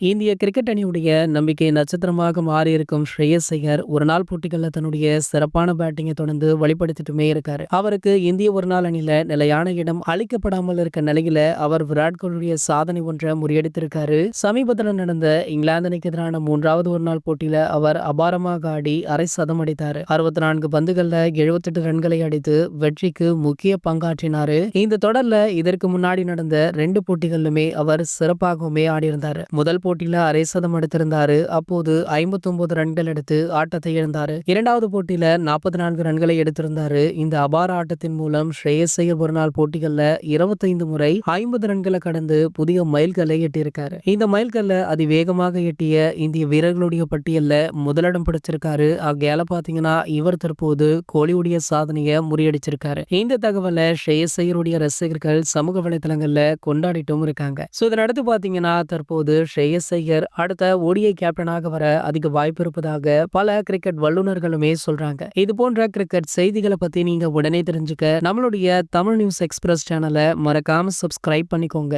இந்திய கிரிக்கெட் அணியுடைய நம்பிக்கை நட்சத்திரமாக மாறியிருக்கும் ஸ்ரேயஸ் ஐயர் ஒருநாள் போட்டிகள்ல தன்னுடைய சிறப்பான பேட்டிங்கை தொடர்ந்து வெளிப்படுத்திட்டுமே இருக்காரு. அவருக்கு இந்திய ஒருநாள் அணியில நிலையான இடம் அளிக்கப்படாமல் இருக்க நிலையில அவர் விராட் கோலியுடைய சாதனை ஒன்றை முறியடித்திருக்காரு. சமீபத்தில் நடந்த இங்கிலாந்து அணிக்கு எதிரான 3வது ஒருநாள் போட்டியில அவர் அபாரமாக ஆடி அரை சதம் அடித்தாரு. 64 பந்துகள்ல 78 ரன்களை அடித்து வெற்றிக்கு முக்கிய பங்காற்றினாரு. இந்த தொடர்ல இதற்கு முன்னாடி நடந்த 2 போட்டிகளிலுமே அவர் சிறப்பாகவுமே ஆடியிருந்தாரு. முதல் போட்டியில அரை சதம் எடுத்திருந்தாரு. அப்போது 59 ரன்கள் எடுத்து ஆட்டத்தை இழந்தாரு. 2வது போட்டியில 44 ரன்களை எடுத்திருந்தாரு. இந்த அபார ஆட்டத்தின் மூலம் ஸ்ரேயஸ் ஐயர் ஒருநாள் போட்டிகள்ல 25 முறை 50 ரன்களை கடந்து புதிய மைல்கல்லை எட்டியிருக்காரு. இந்த மைல்கல்ல அதிவேகமாக எட்டிய இந்திய வீரர்களுடைய பட்டியல்ல முதலிடம் பிடிச்சிருக்காரு. ஆகையால பாத்தீங்கன்னா இவர் தற்போது கோலியுடைய சாதனையை முறியடிச்சிருக்காரு. இந்த தகவலை ஸ்ரேயஸ் ஐயருடைய ரசிகர்கள் சமூக வலைதளங்கள்ல கொண்டாடிட்டும் இருக்காங்க. இதனடுத்து பாத்தீங்கன்னா தற்போது ஸ்ரேயஸ் ஐயர் அடுத்த ஓடிஐ கேப்டனாக வர அதிக வாய்ப்பு இருப்பதாக பல கிரிக்கெட் வல்லுநர்களுமே சொல்றாங்க. இது போன்ற கிரிக்கெட் செய்திகளை பத்தி நீங்க உடனே தெரிஞ்சுக்க நம்மளுடைய தமிழ் நியூஸ் எக்ஸ்பிரஸ் சேனலை மறக்காம சப்ஸ்கிரைப் பண்ணிக்கோங்க.